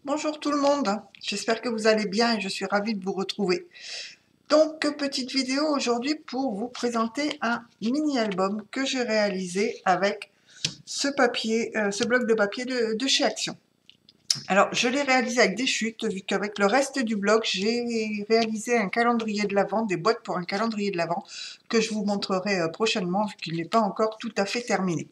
Bonjour tout le monde, j'espère que vous allez bien et je suis ravie de vous retrouver. Donc, petite vidéo aujourd'hui pour vous présenter un mini-album que j'ai réalisé avec ce papier, ce bloc de papier de chez Action. Alors, je l'ai réalisé avec des chutes, vu qu'avec le reste du bloc, j'ai réalisé un calendrier de l'Avent, des boîtes pour un calendrier de l'Avent, que je vous montrerai prochainement, vu qu'il n'est pas encore tout à fait terminé.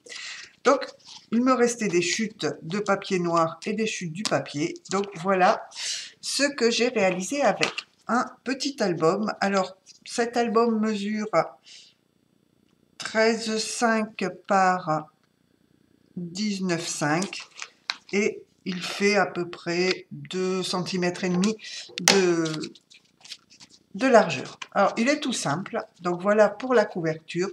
Donc, il me restait des chutes de papier noir et des chutes du papier. Donc, voilà ce que j'ai réalisé avec un petit album. Alors, cet album mesure 13,5 par 19,5 et il fait à peu près 2,5 cm de largeur. Alors, il est tout simple. Donc, voilà pour la couverture.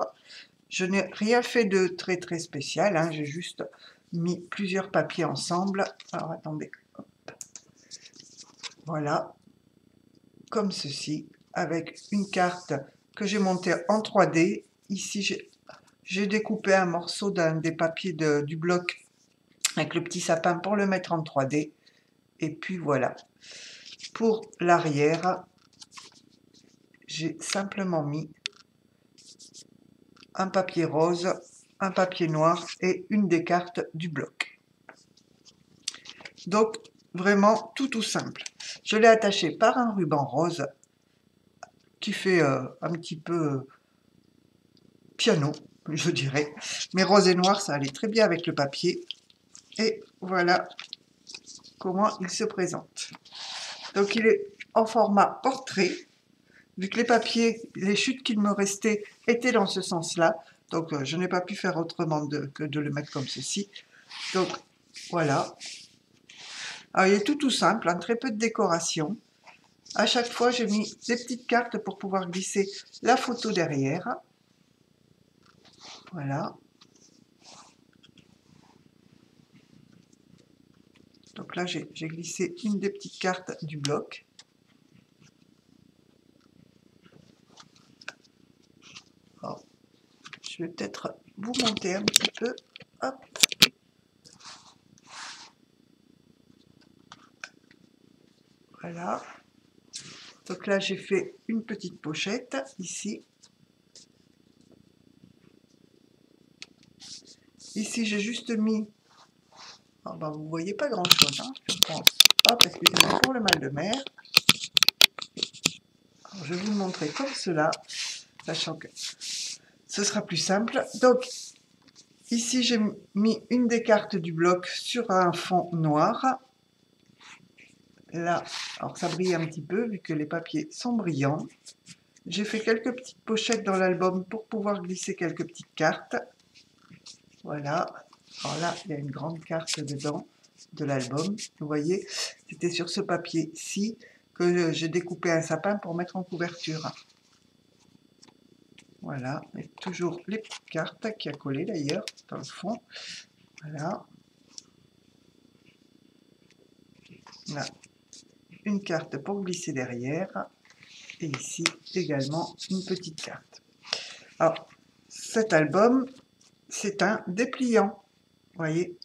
Je n'ai rien fait de très spécial, hein. J'ai juste mis plusieurs papiers ensemble. Alors attendez, hop. Voilà, comme ceci, avec une carte que j'ai montée en 3D. Ici, j'ai découpé un morceau d'un des papiers du bloc avec le petit sapin pour le mettre en 3D. Et puis voilà. Pour l'arrière, j'ai simplement mis un papier rose, un papier noir et une des cartes du bloc. Donc, vraiment tout simple. Je l'ai attaché par un ruban rose qui fait un petit peu piano, je dirais. Mais rose et noir, ça allait très bien avec le papier. Et voilà comment il se présente. Donc, il est en format portrait. Vu que les papiers, les chutes qu'il me restait étaient dans ce sens-là. Donc, je n'ai pas pu faire autrement que de le mettre comme ceci. Donc, voilà. Alors, il est tout simple, hein, très peu de décoration. À chaque fois, j'ai mis des petites cartes pour pouvoir glisser la photo derrière. Voilà. Donc là, j'ai glissé une des petites cartes du bloc. Alors, je vais peut-être vous monter un petit peu. Hop. Voilà. Donc là, j'ai fait une petite pochette ici. Ici, j'ai juste mis... Oh, ben, vous ne voyez pas grand-chose, hein, je pense. Hop, excusez-moi pour le mal de mer. Alors, je vais vous le montrer comme cela, sachant que ce sera plus simple. Donc, ici, j'ai mis une des cartes du bloc sur un fond noir. Là, alors ça brille un petit peu, vu que les papiers sont brillants. J'ai fait quelques petites pochettes dans l'album pour pouvoir glisser quelques petites cartes. Voilà. Alors là, il y a une grande carte dedans de l'album. Vous voyez, c'était sur ce papier-ci que j'ai découpé un sapin pour mettre en couverture. Voilà, et toujours les petites cartes qui a collé d'ailleurs dans le fond. Voilà. Là, une carte pour glisser derrière. Et ici également une petite carte. Alors, cet album, c'est un dépliant. Vous voyez,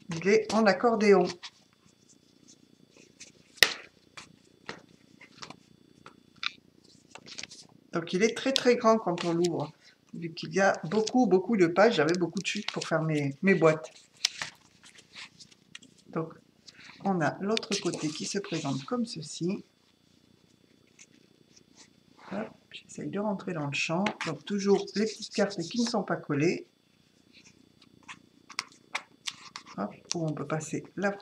il est en accordéon. Donc il est très grand quand on l'ouvre, vu qu'il y a beaucoup de pages. J'avais beaucoup de chutes pour faire mes boîtes. Donc on a l'autre côté qui se présente comme ceci. J'essaye de rentrer dans le champ. Donc toujours les petites cartes qui ne sont pas collées. Hop, où on peut passer la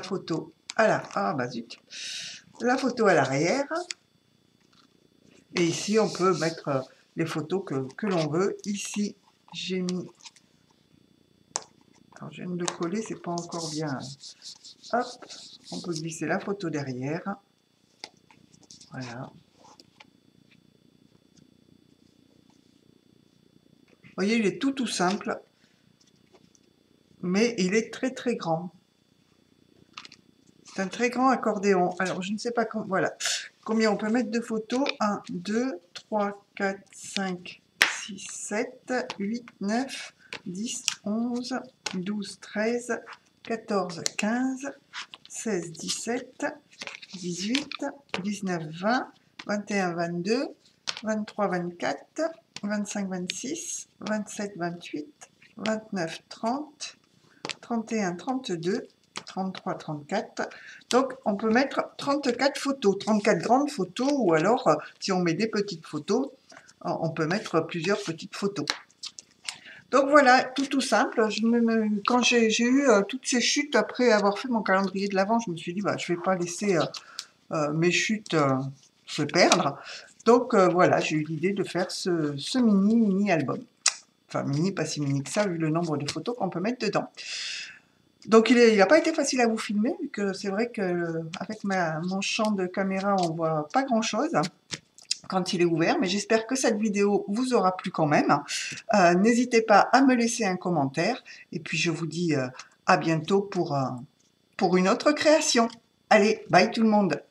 photo à la... Ah bah zut, la photo à l'arrière. Et ici, on peut mettre les photos que l'on veut. Ici, j'ai mis... Alors, je viens de le coller, c'est pas encore bien. Hop, on peut glisser la photo derrière. Voilà. Vous voyez, il est tout simple. Mais il est très grand. C'est un très grand accordéon. Alors, je ne sais pas voilà, combien on peut mettre de photos. 1, 2, 3, 4, 5, 6, 7, 8, 9, 10, 11, 12, 13, 14, 15, 16, 17, 18, 19, 20, 21, 22, 23, 24, 25, 26, 27, 28, 29, 30, 31, 32, 33, 34. Donc, on peut mettre 34 photos, 34 grandes photos, ou alors, si on met des petites photos, on peut mettre plusieurs petites photos. Donc voilà, tout simple. Quand j'ai eu toutes ces chutes, après avoir fait mon calendrier de l'Avent, je me suis dit, bah, je ne vais pas laisser mes chutes se perdre. Donc voilà, j'ai eu l'idée de faire ce mini album. Enfin, mini, pas si mini que ça, vu le nombre de photos qu'on peut mettre dedans. Donc il n'a pas été facile à vous filmer, vu que c'est vrai qu'avec mon champ de caméra, on voit pas grand-chose quand il est ouvert, mais j'espère que cette vidéo vous aura plu quand même. N'hésitez pas à me laisser un commentaire, et puis je vous dis à bientôt pour une autre création. Allez, bye tout le monde!